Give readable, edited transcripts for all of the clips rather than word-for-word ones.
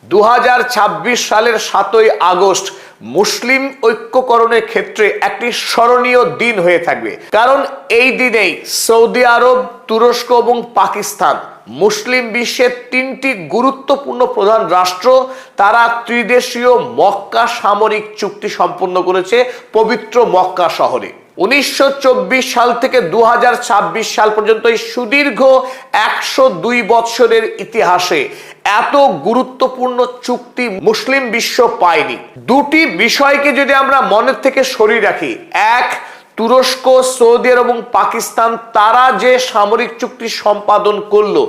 2026 সালের 7ই আগস্ট মুসলিম ঐক্যকরণের ক্ষেত্রে একটি স্মরণীয় দিন হয়ে থাকবে। কারণ এই দিনেই সৌদি আরব, তুরস্ক এবং পাকিস্তান মুসলিম বিশ্বের তিনটি গুরুত্বপূর্ণ প্রধান রাষ্ট্র তারা ত্রিদেশীয় মক্কা সামরিক চুক্তি সম্পন্ন করেছে পবিত্র মক্কা শহরে। 1924 সাল থেকে 2026 সাল পর্যন্ত এই সুদীর্ঘ 102 বছরের ইতিহাসে এত গুরুত্বপূর্ণ চুক্তি মুসলিম বিশ্ব পায়নি। দুটি বিষয়কে যদি আমরা মনের থেকে সরিয়ে রাখি, এক, তুরস্ক, সৌদি আরব এবং পাকিস্তান তারা যে সামরিক চুক্তি সম্পাদন করলো,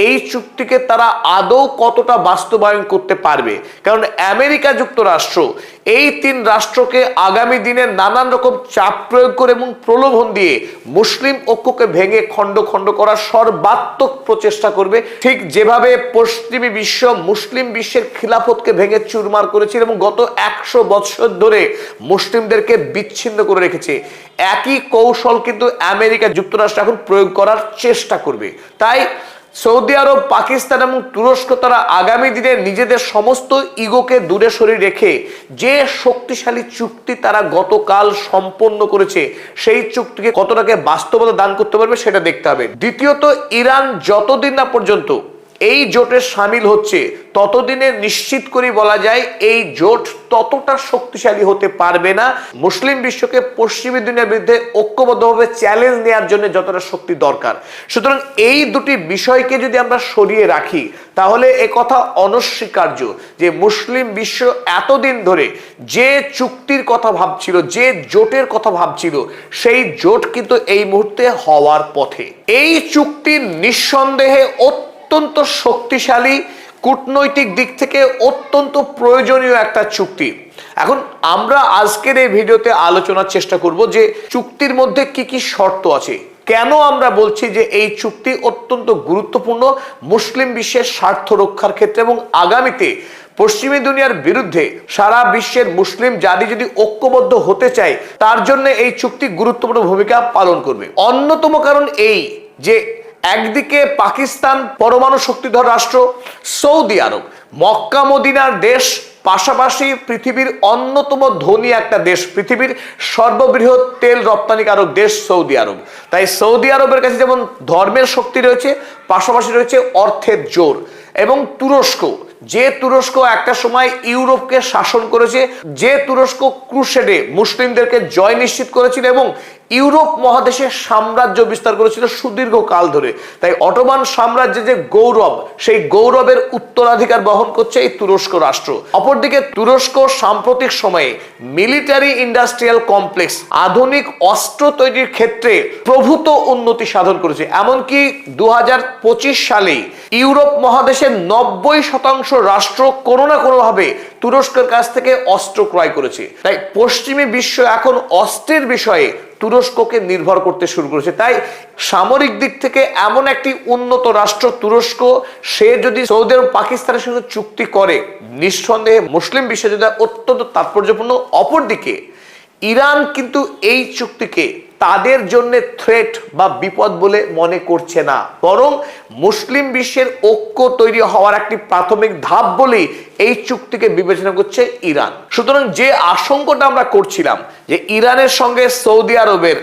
এই চুক্তিকে তারা আদৌ কতটা বাস্তবায়ন করতে পারবে? কারণ আমেরিকা যুক্তরাষ্ট্র এই তিন রাষ্ট্রকে আগামী দিনে নানান রকম চাপ প্রয়োগ করে এবং প্রলোভন দিয়ে মুসলিম ঐক্যকে ভেঙে খণ্ড খণ্ড করার সর্বাত্মক প্রচেষ্টা করবে, ঠিক যেভাবে পশ্চিমী বিশ্ব মুসলিম বিশ্বের খিলাফতকে ভেঙে চুরমার করেছিল এবং গত 100 বছর ধরে মুসলিমদেরকে বিচ্ছিন্ন করে রেখেছে। একই কৌশল কিন্তু আমেরিকা যুক্তরাষ্ট্র এখন প্রয়োগ করার চেষ্টা করবে। তাই সৌদি আরব, পাকিস্তান এবং তুরস্ক তারা আগামী দিনে নিজেদের সমস্ত ইগোকে দূরে সরিয়ে রেখে যে শক্তিশালী চুক্তি তারা গতকাল সম্পন্ন করেছে, সেই চুক্তিকে কতটাকে বাস্তবতা দান করতে পারবে সেটা দেখতে হবে। দ্বিতীয়ত, ইরান যতদিন না পর্যন্ত এই জোটে সামিল হচ্ছে ততদিনে নিশ্চিত করে বলা যায় এই জোট ততটা শক্তিশালী হতে পারবে না মুসলিম বিশ্বকে পশ্চিমী দুনিয়ার বিরুদ্ধে ঐক্যবদ্ধভাবে চ্যালেঞ্জ নেওয়ার জন্য যতটা শক্তি দরকার। সুতরাং এই দুটি বিষয়কে যদি আমরা সরিয়ে রাখি তাহলে একথা অনস্বীকার্য যে মুসলিম বিশ্ব এতদিন ধরে যে চুক্তির কথা ভাবছিল, যে জোটের কথা ভাবছিল, সেই জোট কিন্তু এই মুহূর্তে হওয়ার পথে। এই চুক্তি নিঃসন্দেহে অত্যন্ত শক্তিশালী, কূটনৈতিক দিক থেকে অত্যন্ত প্রয়োজনীয় একটা চুক্তি। এখন আমরা আজকের এই ভিডিওতে আলোচনার চেষ্টা করব যে চুক্তির মধ্যে কি কি শর্ত আছে, কেন আমরা বলছি যে এই চুক্তি অত্যন্ত গুরুত্বপূর্ণ মুসলিম বিশ্বের স্বার্থ রক্ষার ক্ষেত্রে এবং আগামীতে পশ্চিমী দুনিয়ার বিরুদ্ধে সারা বিশ্বের মুসলিম জাতি যদি ঐক্যবদ্ধ হতে চায় তার জন্য এই চুক্তি গুরুত্বপূর্ণ ভূমিকা পালন করবে। অন্যতম কারণ এই যে একদিকে পাকিস্তান পরমাণু শক্তিধর রাষ্ট্র, সৌদি আরব মক্কা মদিনার দেশ, পাশাপাশি পৃথিবীর অন্যতম ধনী একটা দেশ, পৃথিবীর সর্ববৃহৎ তেল রপ্তানিকারক দেশ সৌদি আরব। তাই সৌদি আরবের কাছে যেমন ধর্মের শক্তি রয়েছে, পাশাপাশি রয়েছে অর্থের জোর। এবং তুরস্ক, যে তুরস্ক একটা সময় ইউরোপকে শাসন করেছে, যে তুরস্ক ক্রুসেডে মুসলিমদেরকে জয় নিশ্চিত করেছিল এবং ইউরোপ মহাদেশে সাম্রাজ্য বিস্তার করেছিল সুদীর্ঘ কাল ধরে। তাই অটোমান সাম্রাজ্যের যে গৌরব, সেই গৌরবের উত্তরাধিকার বহন করছে এই তুরস্ক রাষ্ট্র। অপরদিকে তুরস্ক সাম্প্রতিক সময়ে মিলিটারি ইন্ডাস্ট্রিয়াল কমপ্লেক্স, আধুনিক অস্ত্র তৈরির ক্ষেত্রে প্রভূত উন্নতি সাধন করেছে। এমনকি 2025 সালেই ইউরোপ মহাদেশের 90% রাষ্ট্র কোনো না কোনোভাবে তুরস্কের কাছ থেকে অস্ত্র ক্রয় করেছে। তাই পশ্চিমী বিশ্ব এখন অস্ত্রের বিষয়ে তুরস্ককে নির্ভর করতে শুরু করেছে। তাই সামরিক দিক থেকে এমন একটি উন্নত রাষ্ট্র তুরস্ক, সে যদি সৌদি আরব পাকিস্তানের সঙ্গে চুক্তি করে নিঃসন্দেহে মুসলিম বিশ্বের জন্য অত্যন্ত তাৎপর্যপূর্ণ। অপরদিকে ইরান কিন্তু এই চুক্তিকে তাদের জন্য থ্রেট বা বিপদ বলে মনে করছে না, বরং মুসলিম বিশ্বের ঐক্য তৈরি হওয়ার একটি প্রাথমিক ধাপ বলেই এই চুক্তিকে বিবেচনা করছে ইরান। সুতরাং যে আশঙ্কাটা আমরা করছিলাম যে ইরানের সঙ্গে সৌদি আরবের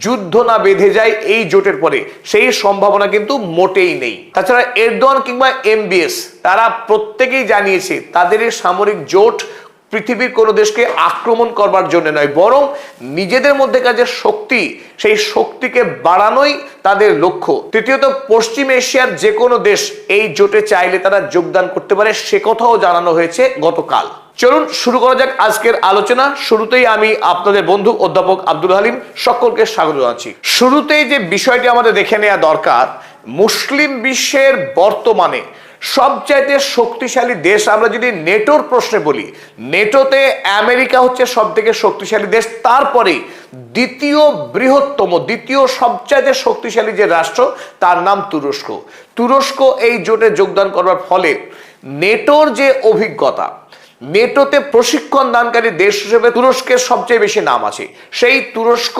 যুদ্ধ না বেঁধে যায় এই জোটের পরে, সেই সম্ভাবনা কিন্তু মোটেই নেই। তাছাড়া এরদোয়ান কিংবা এমবিএস তারা প্রত্যেকেই জানিয়েছে তাদের এই সামরিক জোট পৃথিবীর কোনো দেশকে আক্রমণ করবার জন্য নয়, বরং নিজেদের মধ্যেকার যে শক্তি, সেই শক্তিকে বাড়ানোই তাদের লক্ষ্য। তৃতীয়ত, পশ্চিম এশিয়ার যে কোনো দেশ এই জোটে চাইলে তারা যোগদান করতে পারে, সে কথাও জানানো হয়েছে গতকাল। চলুন শুরু করা যাক আজকের আলোচনা। শুরুতেই আমি আপনাদের বন্ধু অধ্যাপক আব্দুল হালিম সকলকে স্বাগত জানাচ্ছি। শুরুতেই যে বিষয়টি আমাদের দেখে নেওয়া দরকার, মুসলিম বিশ্বের বর্তমানে সবচাইতে শক্তিশালী দেশ আমরা যদি নেটোর প্রশ্নে বলি, নেটোতে আমেরিকা হচ্ছে সব থেকে শক্তিশালী দেশ, তারপরে দ্বিতীয় বৃহত্তম, দ্বিতীয় সবচাইতে শক্তিশালী যে রাষ্ট্র তার নাম তুরস্ক। তুরস্ক এই জোটে যোগদান করবার ফলে নেটোর যে অভিজ্ঞতা, নেটোতে প্রশিক্ষণ দানকারী দেশ হিসেবে তুরস্কের সবচেয়ে বেশি নাম আছে। সেই তুরস্ক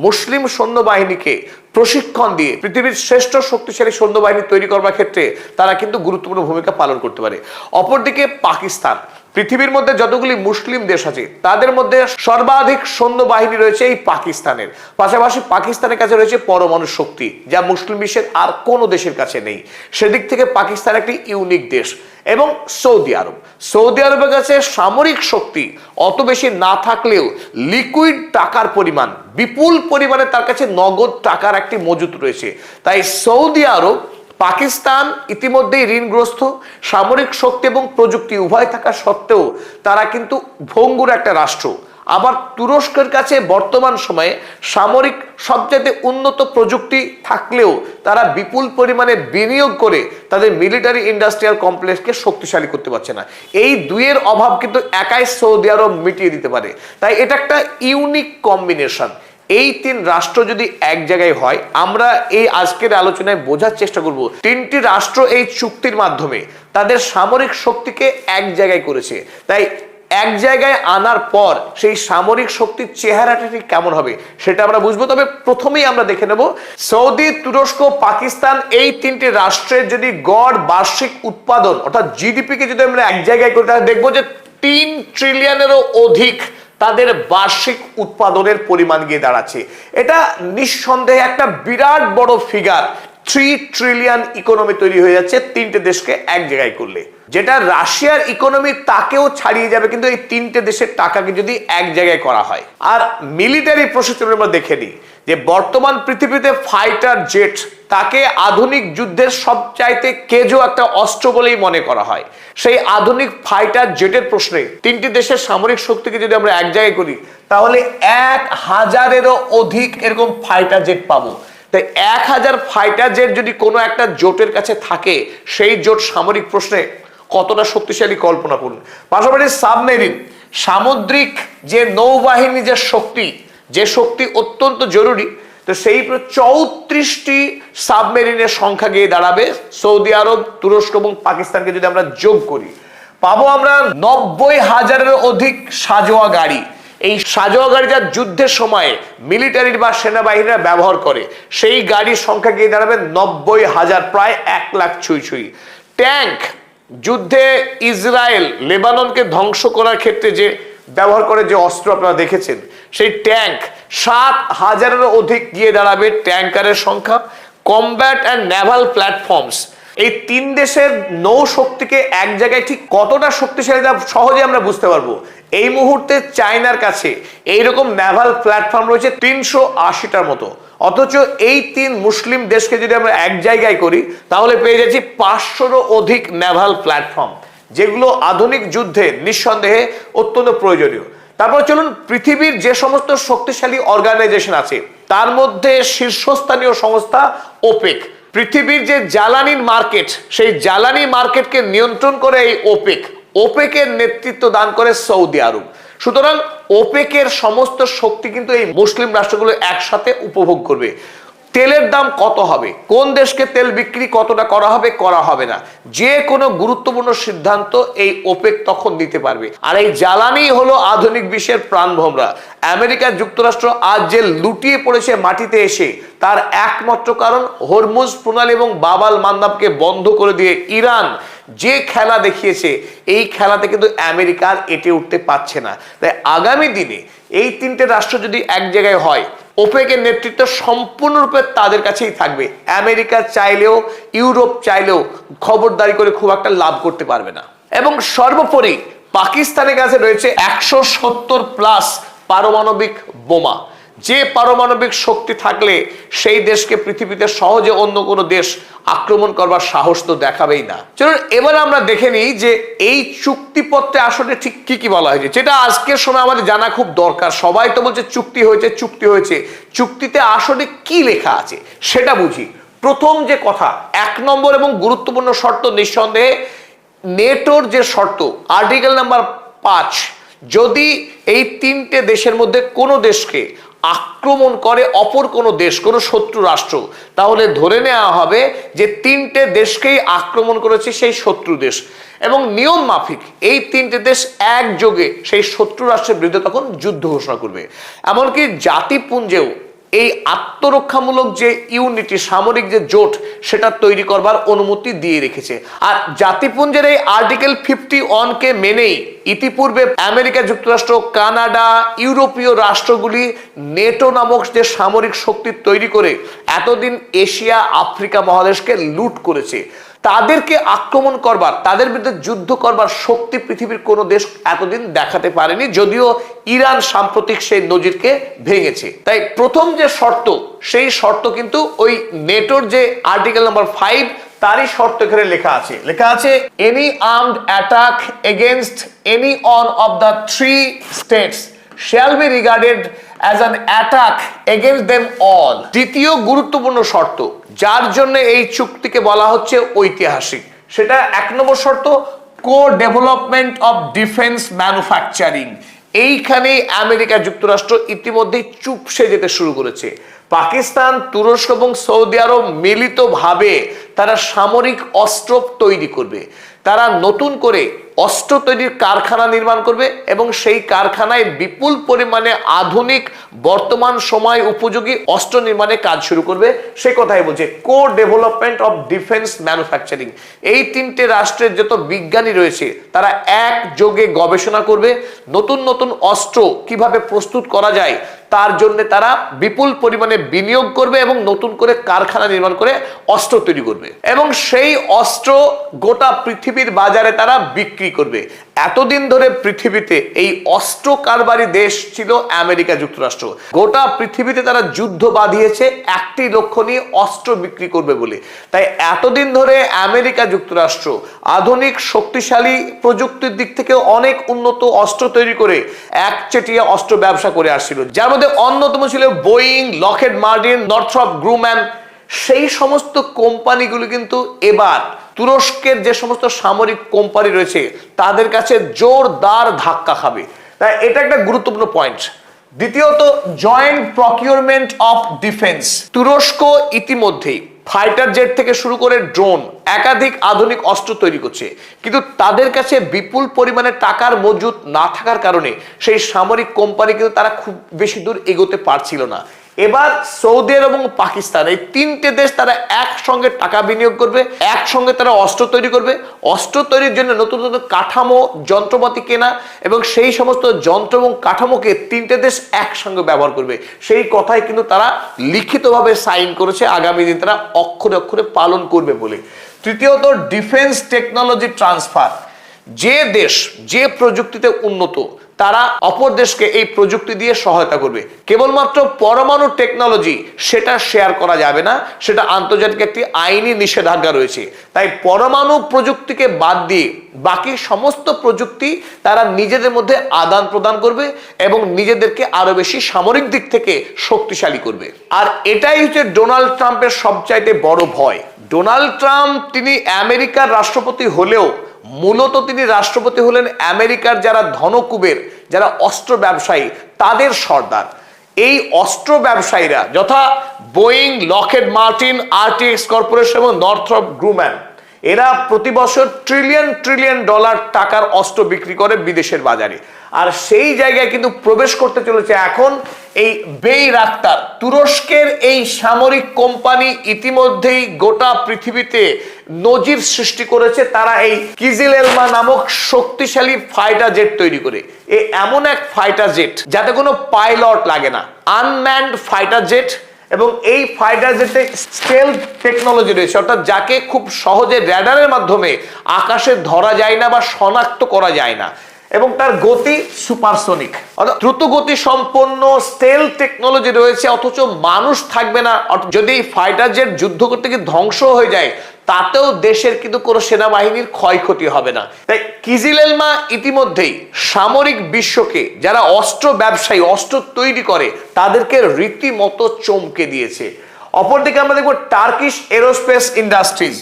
মুসলিম সৈন্যবাহিনীকে প্রশিক্ষণ দিয়ে পৃথিবীর শ্রেষ্ঠ শক্তিশালী সৈন্যবাহিনী তৈরি করবার ক্ষেত্রে তারা কিন্তু গুরুত্বপূর্ণ ভূমিকা পালন করতে পারে। অপরদিকে পাকিস্তান, পৃথিবীর মধ্যে যতগুলি মুসলিম দেশ আছে তাদের মধ্যে সর্বাধিক সৈন্যবাহিনী রয়েছে এই পাকিস্তানের। পাশাপাশি পাকিস্তানের কাছে রয়েছে পরমাণু শক্তি, যা মুসলিম বিশ্বের আর কোনো দেশের কাছে নেই। সেদিক থেকে পাকিস্তান একটি ইউনিক দেশ। এবং সৌদি আরব, সৌদি আরবের কাছে সামরিক শক্তি অত বেশি না থাকলেও লিকুইড টাকার পরিমাণ বিপুল পরিমাণে তার কাছে নগদ টাকার একটি মজুত রয়েছে। তাই সৌদি আরব পাকিস্তান ইতিমধ্যেই ঋণগ্রস্ত, সামরিক শক্তি এবং প্রযুক্তি উভয় থাকা সত্ত্বেও তারা কিন্তু ভঙ্গুর একটা রাষ্ট্র। আবার তুরস্কের কাছে বর্তমান সময়ে সামরিক সবচেয়ে উন্নত প্রযুক্তি থাকলেও তারা বিপুল পরিমাণে বিনিয়োগ করে তাদের মিলিটারি ইন্ডাস্ট্রিয়াল কমপ্লেক্সকে শক্তিশালী করতে পারছে না। এই দুইয়ের অভাব কিন্তু একাই সৌদি আরব মিটিয়ে দিতে পারে। তাই এটা একটা ইউনিক কম্বিনেশন। এই তিন রাষ্ট্র যদি এক জায়গায় হয়, আমরা এই আজকের আলোচনায় বোঝার চেষ্টা করব তিনটি রাষ্ট্র এই চুক্তির মাধ্যমে তাদের সামরিক শক্তিকে এক জায়গায় করেছে। তাই এক জায়গায় আনার পর সেই সামরিক শক্তির চেহারাটা ঠিক কেমন হবে সেটা আমরা বুঝবো। তবে প্রথমেই আমরা দেখে নেব সৌদি, তুরস্ক, পাকিস্তান এই তিনটি রাষ্ট্রের যদি গড় বার্ষিক উৎপাদন অর্থাৎ জিডিপি কে যদি আমরা এক জায়গায় করি তাহলে দেখবো যে 3 ট্রিলিয়নেরও অধিক তাদের বার্ষিক উৎপাদনের পরিমাণ গিয়ে দাঁড়াচ্ছে। এটা নিঃসন্দেহে একটা বিরাট বড় ফিগার। 3 ট্রিলিয়ন ইকোনমি তৈরি হয়ে যাচ্ছে তিনটে দেশকে এক জায়গায় করলে, যেটা রাশিয়ার ইকোনমি তাকেও ছাড়িয়ে যাবে কিন্তু এই তিনটে দেশের টাকাকে যদি এক জায়গায় করা হয়। আর মিলিটারি প্রশিক্ষণ আমরা দেখে নিই যে বর্তমান পৃথিবীতে ফাইটার জেট তাকে আধুনিক যুদ্ধের সবচাইতে কেজো একটা অস্ত্র বলেই মনে করা হয়। সেই আধুনিক ফাইটার জেটের প্রশ্নে তিনটি দেশের সামরিক শক্তিকে যদি আমরা এক জায়গায় করি তাহলে 1000-এরও অধিক এরকম ফাইটার জেট পাবো। তাই 1000 ফাইটার জেট যদি কোনো একটা জোটের কাছে থাকে, সেই জোট সামরিক প্রশ্নে কতটা শক্তিশালী কল্পনা করুন। পাশাপাশি সাবমেরিন, সামুদ্রিক যে নৌবাহিনী যে শক্তি অত্যন্ত জরুরি, তো সেই 34টি সাবমেরিনের সংখ্যা গিয়ে দাঁড়াবে সৌদি আরব, তুরস্ক এবং পাকিস্তানকে যদি আমরা যোগ করি। পাবো আমরা 90,000-এরও অধিক সাজোয়া গাড়ি। এই সাজোয়া গাড়ি যা যুদ্ধের সময় মিলিটারির বা সেনাবাহিনীরা ব্যবহার করে, সেই গাড়ির সংখ্যা গিয়ে দাঁড়াবে 90,000, প্রায় 1 লাখ ছুঁই। ট্যাঙ্ক, যুদ্ধে ইসরায়েল লেবাননকে ধ্বংস করার ক্ষেত্রে যে ব্যবহার করে যে অস্ত্র আপনারা দেখেছেন, সেই ট্যাঙ্ক 7,000-এরও অধিক গিয়ে দাঁড়াবে ট্যাঙ্কারের সংখ্যা। কমব্যাট অ্যান্ড নেভাল প্ল্যাটফর্মস, এই তিন দেশের নৌ শক্তিকে এক জায়গায় ঠিক কতটা শক্তিশালী তা সহজে আমরা বুঝতে পারবো। এই মুহূর্তে চায়নার কাছে এইরকম নেভাল প্ল্যাটফর্ম রয়েছে 380টার মতো, অথচ এই তিন মুসলিম দেশকে যদি আমরা এক জায়গায় করি তাহলে পেয়ে যাচ্ছি 500-রও অধিক নেভাল প্ল্যাটফর্ম, যেগুলো আধুনিক যুদ্ধে নিঃসন্দেহে অত্যন্ত প্রয়োজনীয়। তারপর চলুন পৃথিবীর যে সমস্ত শক্তিশালী অর্গানাইজেশন আছে তার মধ্যে শীর্ষস্থানীয় সংস্থা ওপেক। পৃথিবীর যে জ্বালানির মার্কেট, সেই জ্বালানি মার্কেটকে নিয়ন্ত্রণ করে এই ওপেকের নেতৃত্ব দান করে সৌদি আরব। সুতরাং ওপেকের সমস্ত শক্তি কিন্তু এই মুসলিম রাষ্ট্রগুলো একসাথে উপভোগ করবে। তেলের দাম কত হবে, কোন দেশকে তেল বিক্রি কতটা করা হবে না, যে কোনো গুরুত্বপূর্ণ সিদ্ধান্ত এই ওপেক তখন নিতে পারবে। আর এই জ্বালানি হলো আধুনিক বিশ্বের প্রাণভোমরা। আমেরিকা যুক্তরাষ্ট্র আজ যে লুটিয়ে পড়েছে মাটিতে এসে, তার একমাত্র কারণ হরমুজ প্রণালী এবং বাবাল মান্দাবকে বন্ধ করে দিয়ে ইরান যে খেলা দেখিয়েছে, এই খেলাতে কিন্তু আমেরিকা আর এটে উঠতে পারছে না। তাই আগামী দিনে এই তিনটে রাষ্ট্র যদি এক জায়গায় হয়, ওপেকের নেতৃত্ব সম্পূর্ণরূপে তাদের কাছেই থাকবে। আমেরিকা চাইলেও, ইউরোপ চাইলেও খবরদারি করে খুব একটা লাভ করতে পারবে না। এবং সর্বোপরি পাকিস্তানের কাছে রয়েছে 170+ পারমাণবিক বোমা। যে পারমাণবিক শক্তি থাকলে সেই দেশকে পৃথিবীতে সহজে অন্য কোনো দেশ আক্রমণ করবার সাহস তো দেখাবেই না। চলুন এবার আমরা দেখে নিই যে এই চুক্তিপত্রে আসলে ঠিক কি বলা হয়েছে, যেটা আজকের সময় আমাদের জানা খুব দরকার। সবাই তো বলছে চুক্তি হয়েছে, চুক্তিতে আসলে কি লেখা আছে সেটা বুঝি। প্রথম যে কথা, 1 নম্বর এবং গুরুত্বপূর্ণ শর্ত নিঃসন্দেহে নেটোর যে শর্ত, আর্টিকেল নাম্বার 5, যদি এই তিনটে দেশের মধ্যে কোনো দেশকে আক্রমণ করে অপর কোনো দেশ, কোনো শত্রু রাষ্ট্র, তাহলে ধরে নেওয়া হবে যে তিনটে দেশকেই আক্রমণ করেছে সেই শত্রু দেশ, এবং নিয়ম মাফিক এই তিনটে দেশ একযোগে সেই শত্রু রাষ্ট্রের বিরুদ্ধে তখন যুদ্ধ ঘোষণা করবে। এমনকি জাতিপুঞ্জেও এই আত্মরক্ষামূলক যে ইউনিটি, সামরিক যে জোট, সেটা তৈরি করবার অনুমতি দিয়ে রেখেছে। আর জাতিপুঞ্জের এই আর্টিকেল 51 কে মেনেই ইতিপূর্বে আমেরিকা যুক্তরাষ্ট্র, কানাডা, ইউরোপীয় রাষ্ট্রগুলি নেটো নামক যে সামরিক শক্তি তৈরি করে এতদিন এশিয়া আফ্রিকা মহাদেশকে লুট করেছে। তাদেরকে আক্রমণ করবার, তাদের বিরুদ্ধে যুদ্ধ করবার শক্তি পৃথিবীর কোনো দেশ এতদিন দেখাতে পারেনি, যদিও ইরান সাম্প্রতিক সেই নজিরকে ভেঙেছে। তাই প্রথম যে শর্ত, সেই শর্ত কিন্তু ওই নেটোর যে আর্টিকেল নাম্বার 5 তারই শর্ত এখানে লেখা আছে any armed attack against any one of the 3 states shall be regarded as an attack against them all। দ্বিতীয় গুরুত্বপূর্ণ শর্ত, যার জন্য এই চুক্তিকে বলা হচ্ছে ঐতিহাসিক, সেটা 1 নম্বর শর্ত, কো ডেভেলপমেন্ট অফ ডিফেন্স ম্যানুফ্যাকচারিং। এইখানেই আমেরিকা যুক্তরাষ্ট্র ইতিমধ্যেই চুপসে যেতে শুরু করেছে। পাকিস্তান, তুরস্ক এবং সৌদি আরব মিলিতভাবে তারা সামরিক অস্ত্র তৈরি করবে। তারা নতুন করে অস্ত্র তৈরির কারখানা নির্মাণ করবে এবং সেই কারখানায় বিপুল পরিমাণে আধুনিক বর্তমান সময় উপযোগী অস্ত্র নির্মাণের কাজ শুরু করবে। সে কথাই বলছে কো ডেভেলপমেন্ট অফ ডিফেন্স ম্যানুফ্যাকচারিং। এই 3টে রাষ্ট্রের যত বিজ্ঞানী রয়েছে তারা একযোগে গবেষণা করবে, নতুন নতুন অস্ত্র কিভাবে প্রস্তুত করা যায় তার জন্য তারা বিপুল পরিমাণে বিনিয়োগ করবে এবং নতুন করে কারখানা নির্মাণ করে অস্ত্র তৈরি করবে এবং সেই অস্ত্র গোটা পৃথিবীর বাজারে তারা বিক্রি করবে। এতদিন ধরে পৃথিবীতে এই অস্ত্র কারবারি দেশ ছিল আমেরিকা যুক্তরাষ্ট্র। গোটা পৃথিবীতে তারা যুদ্ধ বাঁধিয়েছে একটি লক্ষ্য নিয়ে, অস্ত্র বিক্রি করবে বলে। তাই এতদিন ধরে আমেরিকা যুক্তরাষ্ট্র আধুনিক শক্তিশালী প্রযুক্তির দিক থেকে অনেক উন্নত অস্ত্র তৈরি করে একচেটিয়া অস্ত্র ব্যবসা করে আসছিল, যার মধ্যে অন্যতম ছিল বোয়িং, লকহেড মার্টিন, নর্থ্রপ গ্রুম্যান। সেই সমস্ত কোম্পানিগুলো কিন্তু এবার তুরস্কের যে সমস্ত সামরিক কোম্পানি রয়েছে তাদের কাছে জোরদার ধাক্কা খাবে। তাই এটা একটা গুরুত্বপূর্ণ পয়েন্ট। দ্বিতীয়ত, জয়েন্ট প্রকিউরমেন্ট অফ ডিফেন্স। তুরস্ক ইতিমধ্যেই ফাইটার জেট থেকে শুরু করে ড্রোন, একাধিক আধুনিক অস্ত্র তৈরি করছে, কিন্তু তাদের কাছে বিপুল পরিমাণে টাকার মজুদ না থাকার কারণে সেই সামরিক কোম্পানি কিন্তু তারা খুব বেশি দূর এগোতে পারছিল না। এবার সৌদি আরব এবং পাকিস্তান, এই 3টে দেশ তারা একসঙ্গে টাকা বিনিয়োগ করবে, একসঙ্গে তারা অস্ত্র তৈরি করবে। অস্ত্র তৈরির জন্য নতুন নতুন কাঠামো, যন্ত্রপাতি কেনা এবং সেই সমস্ত যন্ত্র এবং কাঠামোকে 3টে দেশ একসঙ্গে ব্যবহার করবে, সেই কথাই কিন্তু তারা লিখিতভাবে সাইন করেছে। আগামী দিন তারা অক্ষরে অক্ষরে পালন করবে বলে। তৃতীয়ত, ডিফেন্স টেকনোলজি ট্রান্সফার। যে দেশ যে প্রযুক্তিতে উন্নত তারা অপর দেশকে এই প্রযুক্তি দিয়ে সহায়তা করবে। কেবলমাত্র পরমাণু টেকনোলজি সেটা শেয়ার করা যাবে না, সেটা আন্তর্জাতিক একটি আইনি নিষেধাজ্ঞা রয়েছে। তাই পরমাণু প্রযুক্তিকে বাদ দিয়ে বাকি সমস্ত প্রযুক্তি তারা নিজেদের মধ্যে আদান প্রদান করবে এবং নিজেদেরকে আরো বেশি সামরিক দিক থেকে শক্তিশালী করবে। আর এটাই হচ্ছে ডোনাল্ড ট্রাম্পের সবচাইতে বড় ভয়। ডোনাল্ড ট্রাম্প তিনি আমেরিকার রাষ্ট্রপতি হলেও মূলত তিনি রাষ্ট্রপতি হলেন আমেরিকার যারা ধনকুবের, যারা অস্ত্র ব্যবসায়ী তাদের সর্দার। এই অস্ত্র ব্যবসায়ীরা যথা Boeing, Lockheed Martin, RTX corporation এবং নর্থ্রপ গ্রুম্যান, এরা প্রতি বছর ট্রিলিয়ন ট্রিলিয়ন ডলার টাকার অস্ত্র বিক্রি করে বিদেশের বাজারে। আর সেই জায়গায় কিন্তু প্রবেশ করতে চলেছে এখন এই বেইরাক্তার। তুরস্কের এই সামরিক কোম্পানি ইতিমধ্যেই গোটা পৃথিবীতে নজির সৃষ্টি করেছে। তারা এই কিজিল এলমা নামক শক্তিশালী ফাইটার জেট তৈরি করে। এমন এক ফাইটার জেট যাতে কোনো পাইলট লাগে না, আনম্যান্ড ফাইটার জেট, এবং এই ফাইটার জেটে স্টেলথ টেকনোলজি রয়েছে, অর্থাৎ যাকে খুব সহজে র্যাডারের মাধ্যমে আকাশে ধরা যায় না বা শনাক্ত করা যায় না, এবং তার গতি সুপারসোনিক, অর্থাৎ দ্রুত গতি সম্পন্ন স্টেলথ টেকনোলজি রয়েছে, অথচ মানুষ থাকবে না। যদি এই ফাইটার জেট যুদ্ধ করতে গিয়ে ধ্বংস হয়ে যায় তাতেও দেশের কিন্তু কোনো সেনাবাহিনীর ক্ষয়ক্ষতি হবে না। তাই কিজিল এলমা ইতিমধ্যেই সামরিক বিশ্বকে, যারা অস্ত্র ব্যবসায়ী, অস্ত্র তৈরি করে, তাদেরকে রীতিমতো চমকে দিয়েছে। অপরদিকে আমরা দেখব টার্কিশ এরোস্পেস ইন্ডাস্ট্রিজ,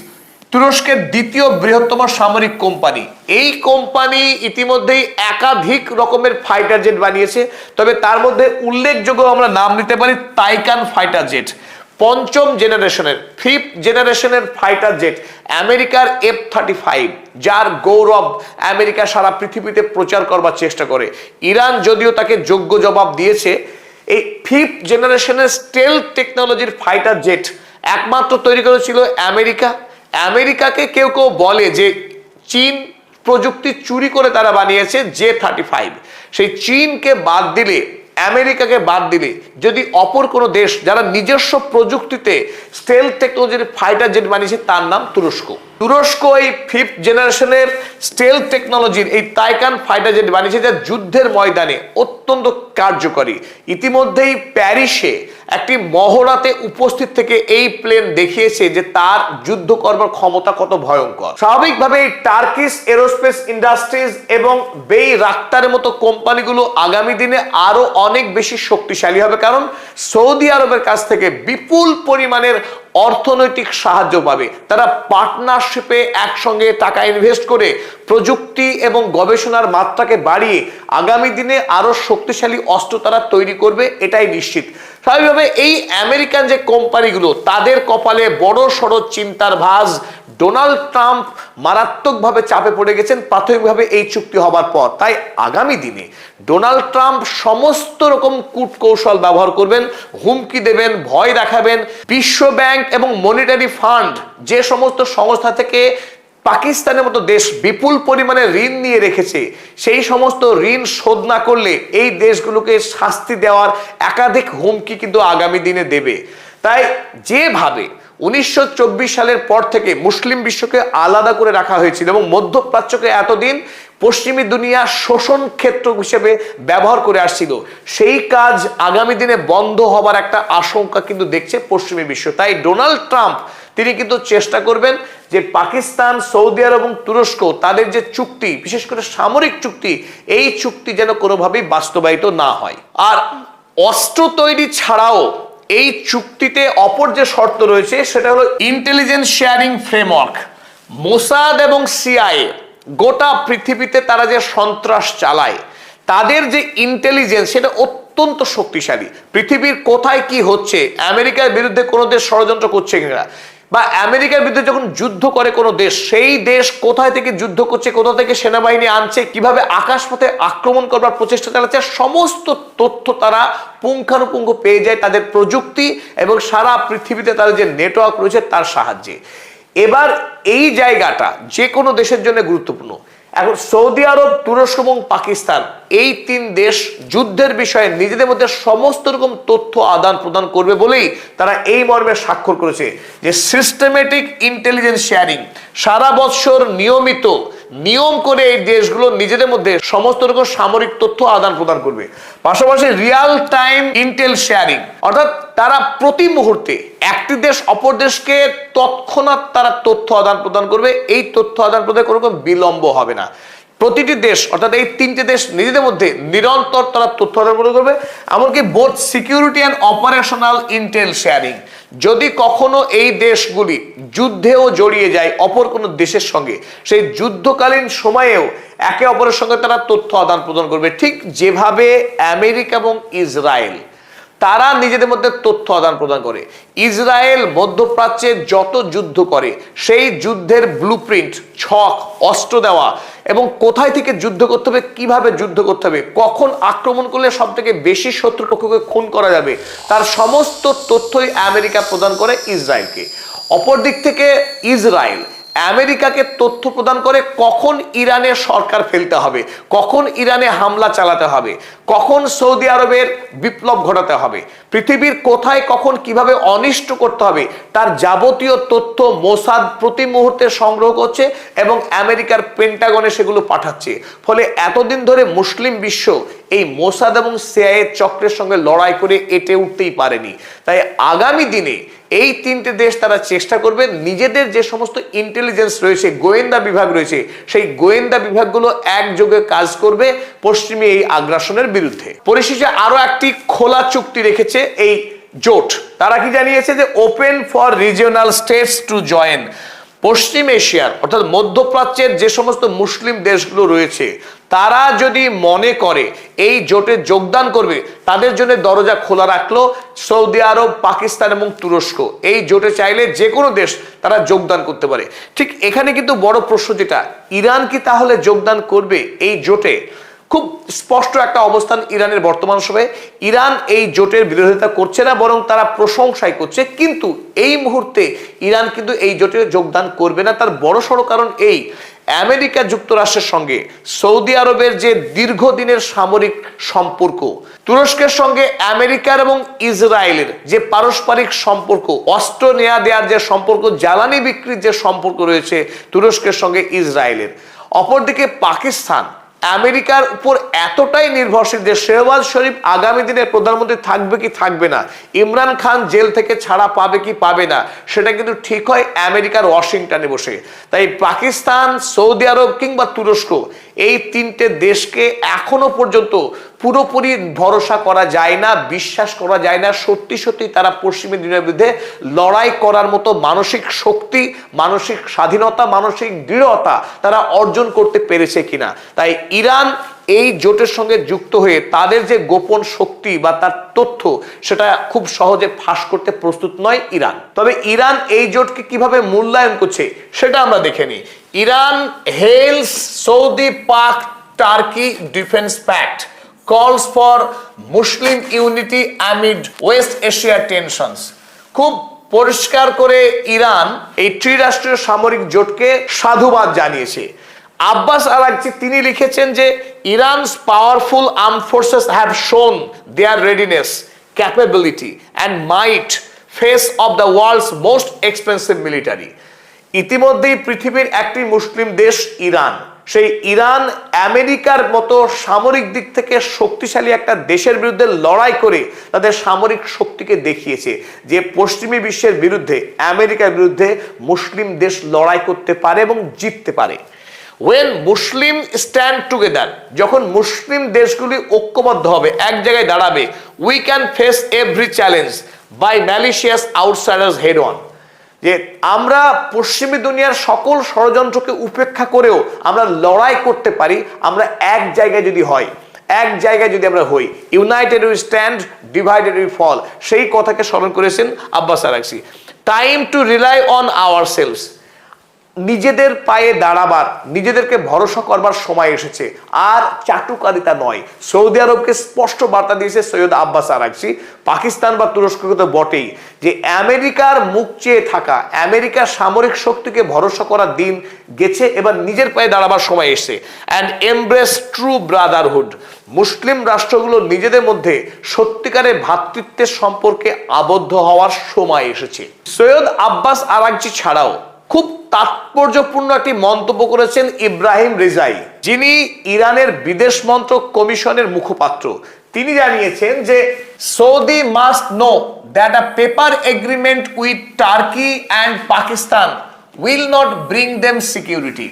তুরস্কের দ্বিতীয় বৃহত্তম সামরিক কোম্পানি। এই কোম্পানি ইতিমধ্যেই একাধিক রকমের ফাইটার জেট বানিয়েছে, তবে তার মধ্যে উল্লেখযোগ্য আমরা নাম নিতে পারি তাইকান ফাইটার জেট, 5ম জেনারেশনের, 5th জেনারেশনের ফাইটার জেট, আমেরিকার F-35, যার গৌরব আমেরিকা সারা পৃথিবীতে প্রচার করবার চেষ্টা করে। ইরান যদিও তাকে যোগ্য জবাব দিয়েছে, এই 5th জেনারেশনের স্টেলথ টেকনোলজির ফাইটার জেট একমাত্র তৈরি করেছিল আমেরিকা। আমেরিকাকে কেউ কেউ বলে যে চীন প্রযুক্তি চুরি করে তারা বানিয়েছে J-35। সেই চীনকে বাদ দিলে, আমেরিকাকে বাদ দিলে যদি অপর কোনো দেশ যারা নিজস্ব প্রযুক্তিতে স্টেলথ টেকনোলজির ফাইটার জেট বানিয়েছে তার নাম তুরস্ক। তুরস্ক এই 5th জেনারেশনের স্টেলথ টেকনোলজির এই তাইকান ফাইটার জেট বানিয়েছে, যা যুদ্ধের ময়দানে অত্যন্ত কার্যকরী। ইতিমধ্যেই প্যারিসে একটি মহড়াতে উপস্থিত থেকে এই প্লেন দেখিয়েছে যে তার যুদ্ধ করবার ক্ষমতা কত ভয়ঙ্কর। স্বাভাবিকভাবে টার্কিশ এরোস্পেস ইন্ডাস্ট্রিজ এবং বেই রাক্তারের মতো কোম্পানিগুলো আগামী দিনে আরো অনেক বেশি শক্তিশালী হবে, কারণ সৌদি আরবের কাছ থেকে বিপুল পরিমাণের অর্থনৈতিক সাহায্য পাবে। তারা পার্টনারশিপে একসঙ্গে টাকা ইনভেস্ট করে প্রযুক্তি এবং গবেষণার মাত্রাকে বাড়িয়ে আগামী দিনে আরো শক্তিশালী অস্ত্র তারা তৈরি করবে, এটাই নিশ্চিত। স্বাভাবিকভাবে এই আমেরিকান যে কোম্পানিগুলো তাদের কপালে বড় সড় চিন্তার ভাঁজ। ডোনাল্ড ট্রাম্প মারাত্মকভাবে চাপে পড়ে গেছেন প্রাথমিকভাবে এই চুক্তি হবার পর। তাই আগামী দিনে ডোনাল্ড ট্রাম্প সমস্ত রকম কূটকৌশল ব্যবহার করবেন, হুমকি দেবেন, ভয় দেখাবেন। বিশ্ব ব্যাংক এবং মনিটারি ফান্ড যে সমস্ত সংস্থা থেকে পাকিস্তানের মতো দেশ বিপুল পরিমাণে ঋণ নিয়ে রেখেছে, সেই সমস্ত ঋণ শোধ না করলে এই দেশগুলোকে শাস্তি দেওয়ার একাধিক হুমকি কিন্তু আগামী দিনে দেবে। তাই যেভাবে 1924 সালের পর থেকে মুসলিম বিশ্বকে আলাদা করে রাখা হয়েছিল এবং মধ্যপ্রাচ্যকে এতদিন পশ্চিমী দুনিয়া শোষণ ক্ষেত্র হিসেবে ব্যবহার করে আসছিল, সেই কাজ আগামী দিনে বন্ধ হবার একটা আশঙ্কা কিন্তু দেখছে পশ্চিমী বিশ্ব। তাই ডোনাল্ড ট্রাম্প তিনি কিন্তু চেষ্টা করবেন যে পাকিস্তান, সৌদি আরব এবং তুরস্ক তাদের যে চুক্তি, বিশেষ করে সামরিক চুক্তি, এই চুক্তি যেন কোনোভাবেই বাস্তবায়িত না হয়। আর অস্ত্র তৈরি ছাড়াও এই চুক্তিতে অপর যে শর্ত রয়েছে সেটা হলো ইন্টেলিজেন্স শেয়ারিং ফ্রেমওয়ার্ক। মোসাদ এবং সিআইএ গোটা পৃথিবীতে তারা যে সন্ত্রাস চালায়, তাদের যে ইন্টেলিজেন্স সেটা অত্যন্ত শক্তিশালী। পৃথিবীর কোথায় কি হচ্ছে, আমেরিকার বিরুদ্ধে কোনো দেশ ষড়যন্ত্র করছে কিনা, বা আমেরিকার বিরুদ্ধে যখন যুদ্ধ করে কোনো দেশ, সেই দেশ কোথায় থেকে যুদ্ধ করছে, কোথা থেকে সেনাবাহিনী আনছে, কিভাবে আকাশপথে আক্রমণ করবার প্রচেষ্টা চালাচ্ছে, সমস্ত তথ্য তারা পুঙ্খানুপুঙ্খ পেয়ে যায় তাদের প্রযুক্তি এবং সারা পৃথিবীতে তাদের যে নেটওয়ার্ক রয়েছে তার সাহায্যে। এবার এই জায়গাটা যে কোনো দেশের জন্য গুরুত্বপূর্ণ। এখন সৌদি আরব, তুরস্ক এবং পাকিস্তান এই তিন দেশ যুদ্ধের বিষয়ে নিজেদের মধ্যে সমস্ত রকম তথ্য আদান প্রদান করবে বলেই তারা এই মর্মে স্বাক্ষর করেছে যে সিস্টেমেটিক ইন্টেলিজেন্স শেয়ারিং সারা বছর নিয়মিত নিয়ম করে এই দেশগুলো নিজেদের মধ্যে সমস্ত রকম সামরিক তথ্য আদান প্রদান করবে। পাশাপাশি রিয়াল টাইম ইন্টেল শেয়ারিং, অর্থাৎ তারা প্রতি মুহূর্তে একটি দেশ অপর দেশকে তৎক্ষণাৎ তারা তথ্য আদান প্রদান করবে। এই তথ্য আদান প্রদানে কোনো রকম বিলম্ব হবে না। প্রতিটি দেশ অর্থাৎ এই তিনটে দেশ নিজেদের মধ্যে নিরন্তর তারা তথ্য আদান প্রদান করবে। এমনকি both security and operational Intel sharing, যদি কখনো এই দেশগুলি যুদ্ধেও জড়িয়ে যায় অপর কোনো দেশের সঙ্গে, সেই যুদ্ধকালীন সময়েও একে অপরের সঙ্গে তারা তথ্য আদান প্রদান করবে। ঠিক যেভাবে আমেরিকা এবং ইসরায়েল তারা নিজেদের মধ্যে তথ্য আদান প্রদান করে। ইসরায়েল মধ্যপ্রাচ্যে যত যুদ্ধ করে সেই যুদ্ধের ব্লুপ্রিন্ট, ছক, অস্ত্র দেওয়া এবং কোথায় থেকে যুদ্ধ করতে হবে, কিভাবে যুদ্ধ করতে হবে, কখন আক্রমণ করলে সব থেকে বেশি শত্রুপক্ষকে খুন করা যাবে, তার সমস্ত তথ্যই আমেরিকা প্রদান করে ইসরায়েলকে। অপর দিক থেকে ইসরায়েল আমেরিকাকে তথ্য প্রদান করে কখন ইরানের সরকার ফেলতে হবে, কখন ইরানে হামলা চালাতে হবে, কখন সৌদি আরবের বিপ্লব ঘটাতে হবে, পৃথিবীর কোথায় কখন কিভাবে অনিষ্ট করতে হবে, তার যাবতীয় তথ্য মোসাদ প্রতি মুহূর্তে সংগ্রহ করছে এবং আমেরিকার পেন্টাগনে সেগুলো পাঠাচ্ছে। ফলে এতদিন ধরে মুসলিম বিশ্ব এই মোসাদ এবং সিআইএ চক্রের সঙ্গে লড়াই করে এঁটে উঠতেই পারেনি। তাই আগামী দিনে এই তিনটে দেশ তারা চেষ্টা করবে নিজেদের যে সমস্ত ইন্টেলিজেন্স রয়েছে, গোয়েন্দা বিভাগ রয়েছে, সেই গোয়েন্দা বিভাগগুলো একযোগে কাজ করবে পশ্চিমী এই আগ্রাসনের বিরুদ্ধে। পরিশেষে আরো একটি খোলা চুক্তি রেখেছে এই জোট। তারা কি জানিয়েছে যে open for regional states to join. পশ্চিম এশিয়ার অর্থাৎ মধ্যপ্রাচ্যের যে সমস্ত মুসলিম দেশগুলো রয়েছে তারা যদি মনে করে এই জোটে যোগদান করবে, তাদের জন্য দরজা খোলা রাখলো সৌদি আরব, পাকিস্তান এবং তুরস্ক। এই জোটে চাইলে যে কোনো দেশ তারা যোগদান করতে পারে। ঠিক এখানে কিন্তু বড় প্রশ্ন যেটা, ইরান কি তাহলে যোগদান করবে এই জোটে? খুব স্পষ্ট একটা অবস্থান ইরানের বর্তমান সময়ে। ইরান এই জোটের বিরোধিতা করছে না, বরং তারা প্রশংসাই করছে। কিন্তু এই মুহূর্তে ইরান কিন্তু এই জোটে যোগদান করবে না। তার বড়সড় কারণ এই, আমেরিকা যুক্তরাষ্ট্রের সঙ্গে সৌদি আরবের যে দীর্ঘদিনের সামরিক সম্পর্ক, তুরস্কের সঙ্গে আমেরিকার এবং ইসরায়েলের যে পারস্পরিক সম্পর্ক, অস্ত্র নেয়া দেওয়ার যে সম্পর্ক, জ্বালানি বিক্রির যে সম্পর্ক রয়েছে তুরস্কের সঙ্গে ইসরায়েলের। অপরদিকে পাকিস্তান আমেরিকার উপর এতটাই নির্ভরশীল যে শেহবাজ শরীফ আগামী দিনে প্রধানমন্ত্রী থাকবে কি থাকবে না, ইমরান খান জেল থেকে ছাড়া পাবে কি পাবে না, সেটা কিন্তু ঠিক হয় আমেরিকার ওয়াশিংটনে বসে। তাই পাকিস্তান, সৌদি আরব কিংবা তুরস্ক, এই তিনটে দেশকে এখনো পর্যন্ত পুরোপুরি ভরসা করা যায় না, বিশ্বাস করা যায় না সত্যি সত্যি তারা পশ্চিমী দুনিয়ার বিরুদ্ধে লড়াই করার মতো মানসিক শক্তি, মানসিক স্বাধীনতা, মানসিক দৃঢ়তা তারা অর্জন করতে পেরেছে কিনা। তাই ইরান এই জোটের সঙ্গে যুক্ত হয়ে তাদের যে গোপন শক্তি বা তার তথ্য, সেটা খুব সহজে ফাঁস করতে প্রস্তুত নয় ইরান। তবে ইরান এই জোটকে কিভাবে মূল্যায়ন করছে সেটা আমরা দেখে নিই। Iran hails Saudi Pak Turkey defence pact calls for Muslim unity amid West Asia tensions। খুব পরিষ্কার করে ইরান এই ত্রিরাষ্ট্রীয় সামরিক জোটকে সাধুবাদ জানিয়েছে। আব্বাস আরাগচি তিনি লিখেছেন যে Iran's powerful arm forces have shown their readiness, capability and might face of the world's most expensive military. ইতিমধ্যেই পৃথিবীর একটি মুসলিম দেশ ইরান, সেই ইরান আমেরিকার মতো সামরিক দিক থেকে শক্তিশালী একটা দেশের বিরুদ্ধে লড়াই করে তাদের সামরিক শক্তিকে দেখিয়েছে যে পশ্চিমী বিশ্বের বিরুদ্ধে, আমেরিকার বিরুদ্ধে মুসলিম দেশ লড়াই করতে পারে এবং জিততে পারে। ওয়েন মুসলিম স্ট্যান্ড টুগেদার, যখন মুসলিম দেশগুলি ঐক্যবদ্ধ হবে, এক জায়গায় দাঁড়াবে, we can face every challenge by malicious outsiders head on. যে আমরা পশ্চিমী দুনিয়ার সকল ষড়যন্ত্রকে উপেক্ষা করেও আমরা লড়াই করতে পারি, আমরা এক জায়গায় যদি হয়, এক জায়গায় যদি আমরা হই। United we stand, divided we fall, সেই কথাকে স্মরণ করেছেন Abbas Araghchi. Time to rely on ourselves, নিজেদের পায়ে দাঁড়াবার, নিজেদেরকে ভরসা করবার সময় এসেছে, আর চাটুকারিতা নয়। সৌদি আরবকে স্পষ্ট বার্তা দিয়েছে সৈয়দ আব্বাস আরাগচি। পাকিস্তান বা তুরস্ককে তো বটেই, যে আমেরিকার মুখ চেয়ে থাকা, আমেরিকার সামরিক শক্তিকে ভরসা করার দিন গেছে, এবার নিজের পায়ে দাঁড়াবার সময় এসেছে। অ্যান্ড এমব্রেস ট্রু ব্রাদারহুড, মুসলিম রাষ্ট্রগুলো নিজেদের মধ্যে সত্যিকারের ভ্রাতৃত্বের সম্পর্কে আবদ্ধ হওয়ার সময় এসেছে। সৈয়দ আব্বাস আরাগচি ছাড়াও খুব তাৎপর্যপূর্ণ একটি মন্তব্য করেছেন ইব্রাহিম রেজাই, যিনি ইরানের বিদেশ মন্ত্রক কমিশনের মুখপাত্র। তিনি জানিয়েছেন যে Saudi must know that a paper agreement with turkey and Pakistan will not bring them security.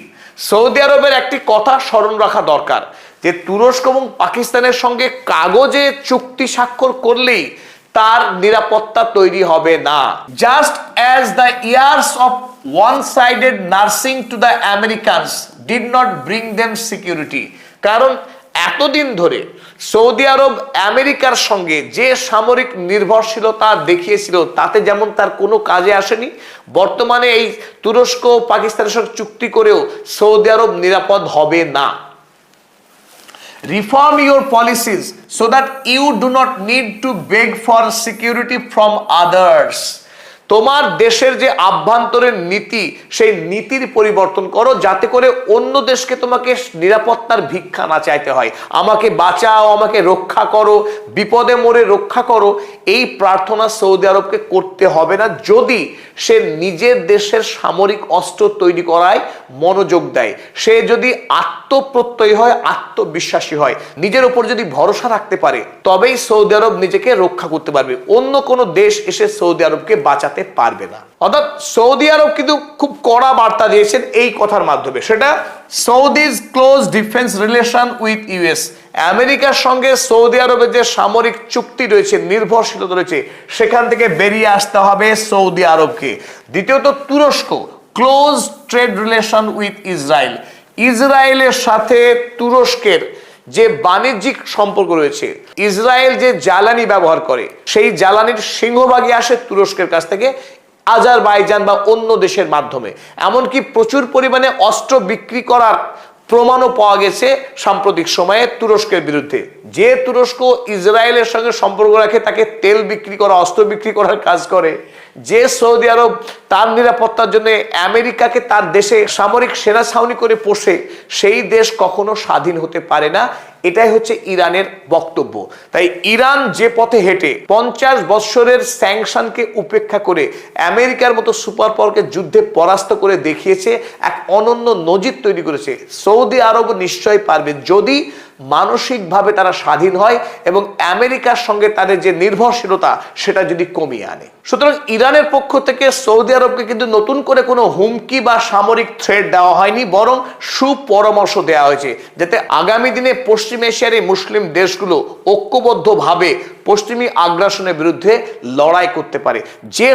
Saudi আরবের একটি কথা স্মরণ রাখা দরকার, যে তুরস্ক এবং পাকিস্তানের সঙ্গে কাগজে চুক্তি স্বাক্ষর করলেই তার নিরাপত্তা তৈরি হবে না। Just as the years of one-sided nursing to the Americans did not bring them security। কারণ এতদিন ধরে সৌদি আরব আমেরিকার সঙ্গে যে সামরিক নির্ভরশীলতা দেখিয়েছিল, তাতে যেমন তার কোনো কাজে আসেনি, বর্তমানে এই তুরস্ক পাকিস্তানের সঙ্গে চুক্তি করেও সৌদি আরব নিরাপদ হবে না। Reform your policies so that you do not need to beg for security from others। তোমার দেশের যে আভ্যন্তরীণ নীতি, সেই নীতির পরিবর্তন করো, যাতে করে অন্য দেশকে তোমাকে নিরাপত্তার ভিক্ষা না চাইতে হয়। আমাকে বাঁচাও, আমাকে রক্ষা করো, বিপদে মোরে রক্ষা করো, এই প্রার্থনা সৌদি আরবকে করতে হবে না, যদি সে নিজের দেশের সামরিক অস্ত্র তৈরি করায় মনোযোগ দেয়, সে যদি আত্মপ্রত্যয়ী হয়, আত্মবিশ্বাসী হয়, নিজের উপর যদি ভরসা রাখতে পারে, তবেই সৌদি আরব নিজেকে রক্ষা করতে পারবে। অন্য কোনো দেশ এসে সৌদি আরবকে বাঁচাতে পারবে না। অর্থাৎ সৌদি আরব কিন্তু খুব কড়া বার্তা দিয়েছেন এই কথার মাধ্যমে। সেটা Saudi's close defence relation with US, আমেরিকার সঙ্গে সৌদি আরবের যে সামরিক চুক্তি রয়েছে, নির্ভরশীলতা রয়েছে, সেখান থেকে বেরিয়ে আসতে হবে সৌদি আরবকে। দ্বিতীয়ত তুরস্ক, close trade relation with Israel, ইসরায়েলের সাথে তুরস্কের যে বাণিজ্যিক সম্পর্ক রয়েছে, ইসরায়েল যে জ্বালানি ব্যবহার করে, সেই জ্বালানির সিংহভাগই আসে তুরস্কের কাছ থেকে, আজারবাইজান বা অন্য দেশের মাধ্যমে। এমনকি প্রচুর পরিমাণে অস্ত্র বিক্রি করার প্রমাণও পাওয়া গেছে সাম্প্রতিক সময়ে তুরস্কের বিরুদ্ধে। যে তুরস্ক ইসরায়েলের সঙ্গে সম্পর্ক রাখে তাকে তেল বিক্রি করা, অস্ত্র বিক্রি করার কাজ করে, যে সৌদি আরব তার নিরাপত্তার জন্য আমেরিকাকে তার দেশে সামরিক সেনা ছাউনি করে পোষে, সেই দেশ কখনো স্বাধীন হতে পারে না। এটাই হচ্ছে ইরানের বক্তব্য। তাই ইরান যে পথে হেঁটে 50 বছরের স্যাংশনকে উপেক্ষা করে আমেরিকার মতো সুপার পাওয়ারকে যুদ্ধে পরাস্ত করে দেখিয়েছে, এক অনন্য নজির তৈরি করেছে। সৌদি আরব নিশ্চয়ই পারবে যদি মানসিকভাবে তারা স্বাধীন হয় এবং আমেরিকার সঙ্গে তাদের যে নির্ভরশীলতা সেটা যদি কমিয়ে আনে। সুতরাং ইরানের পক্ষ থেকে সৌদি আরবকে কিন্তু নতুন করে কোনো হুমকি বা সামরিক থ্রেট দেওয়া হয়নি, বরং সুপরামর্শ দেওয়া হয়েছে যাতে আগামী দিনে পশ্চিম এশিয়ার এই মুসলিম দেশগুলো ঐক্যবদ্ধভাবে পশ্চিমী আগ্রাসনের বিরুদ্ধে লড়াই করতে পারে। যে